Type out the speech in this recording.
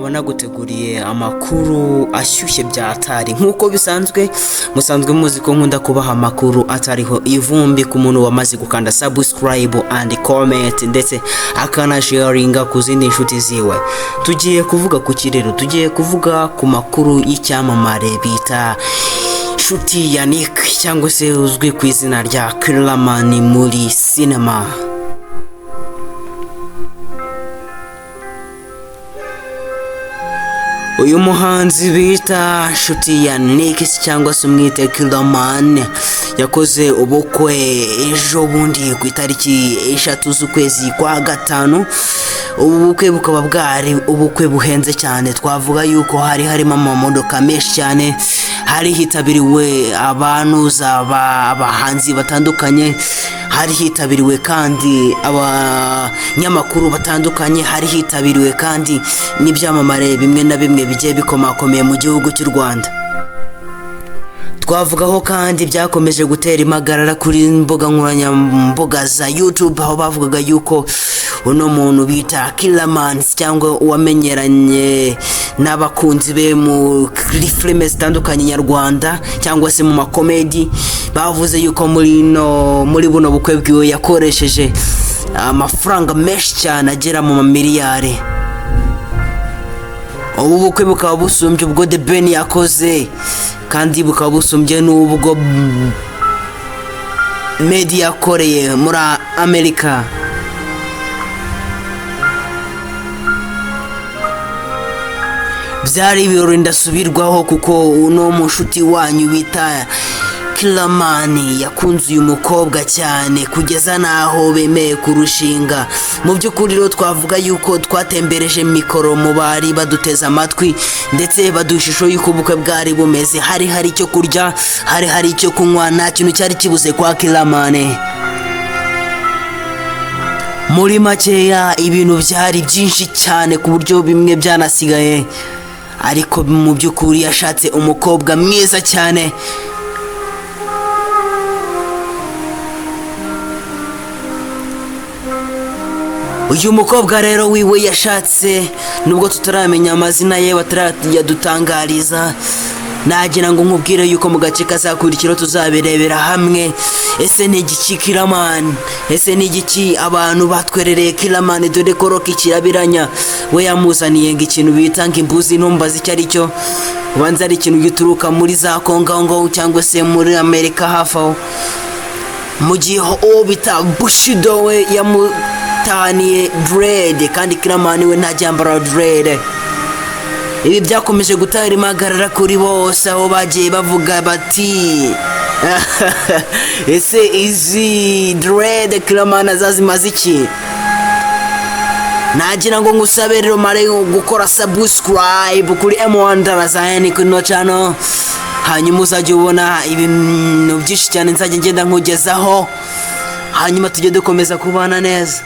nkaba naguteguriye amakuru ashyushye bya atari nkuko bisanzwe musanzwe muzi ko nkunda kubaha amakuru atariho ivumbi ku muntu wamaze gukanda subscribe and comment ndetse akana sharinga ku zindi nshuti ziwe. Tugiye kuvuga ku kirero, tugiye kuvuga ku makuru y'icyamamare bita Nshuti Yannick cyangwa se uzwi ku izina rya Kiramani muri cinema. Uyu muhanzi bita Nshuti Yannick cyangwa se umwite Kiramani yakoze ubukwe ejo bundi ku itariki 3 z'ukwezi kwa gatanu. Ubu bukwe bukaba bwari ubukwe buhenze cyane, twavuga yuko hari harimo amamodoka menshi cyane, hari hitabiriwe abahanzi batandukanye, hari hitabiriwe kandi abanyamakuru batandukanye, hari hitabiriwe kandi n'ibyamamare bimwe na bimwe bigiye bikomakomeye mu gihugu cy'u Rwanda. Twavugaho kandi byakomeje gutera impagarara kuri mbuga nkoranyambaga za YouTube, aho bavugaga yuko uno muntu bita Kiramani cyangwa uwamenyeranye n'abakunzi be muri filime zitandukanye nyarwanda cyangwa se mu makomedi, bavuze yuko muri buno bukwe bwiwe yakoresheje amafaranga menshi cyane agera mu mamiliyari. Ubu bukwe bukaba busumbye ubwo The Ben yakoze kandi bukaba busumbye n'ubwo media yakoreye muri Amerika. Byari ibirori ndasubirwaho kuko uno mushuti wanyu bita Kiramani yakunze uyu mukobwa cyane kugeza naho bemeye kurushinga. Mu by'ukuri rero twavuga yuko twatembereje mikoro mu bari baduteza amatwi ndetse badushishyo yuko ubukwe bwari bumeze, hari icyo kurya, hari icyo kunywa, nta kintu cyari kibuze kwa Kiramani. Muri makeya ibintu byari byinshi cyane ku buryo bimwe byanasigaye, ariko mu by'ukuri yashatse umukobwa mwiza cyane. Uyu mukobwa rero wiwe yashatse, nubwo tutaramenya amazina ye batarayadutangariza, nagira ngo nkubwire yuko mu gace kazakurikira tuzabirebera hamwe. Ese ni igiki Kiramani? Ese ni igiki abantu batwerereye Kiramani? Dore ko Rock Kirabiranya we yamuzaniye ikintu bita imbuzi, ntumbaza icyo ari cyo, ubanza ari ikintu gituruka muri za Kongo cyangwa se muri Amerika hafi aho. Mu gihe uwo bita Bushido we yamutaniye dread kandi Kiramani we ntajyambara dread. Ibi byakomeje gutera impagarara kuri bose, aho bagiye bavuga bati ese izi dread Kiramani azazimaze iki? Nagira ngo ngusabe rero mare gukora subscribe kuri M1 Darazayani kuno channel, hanyuma uzajya ubona ibintu byinshi cyane nzajya ngenda nkugezaho, hanyuma tujye dukomeza kubana neza.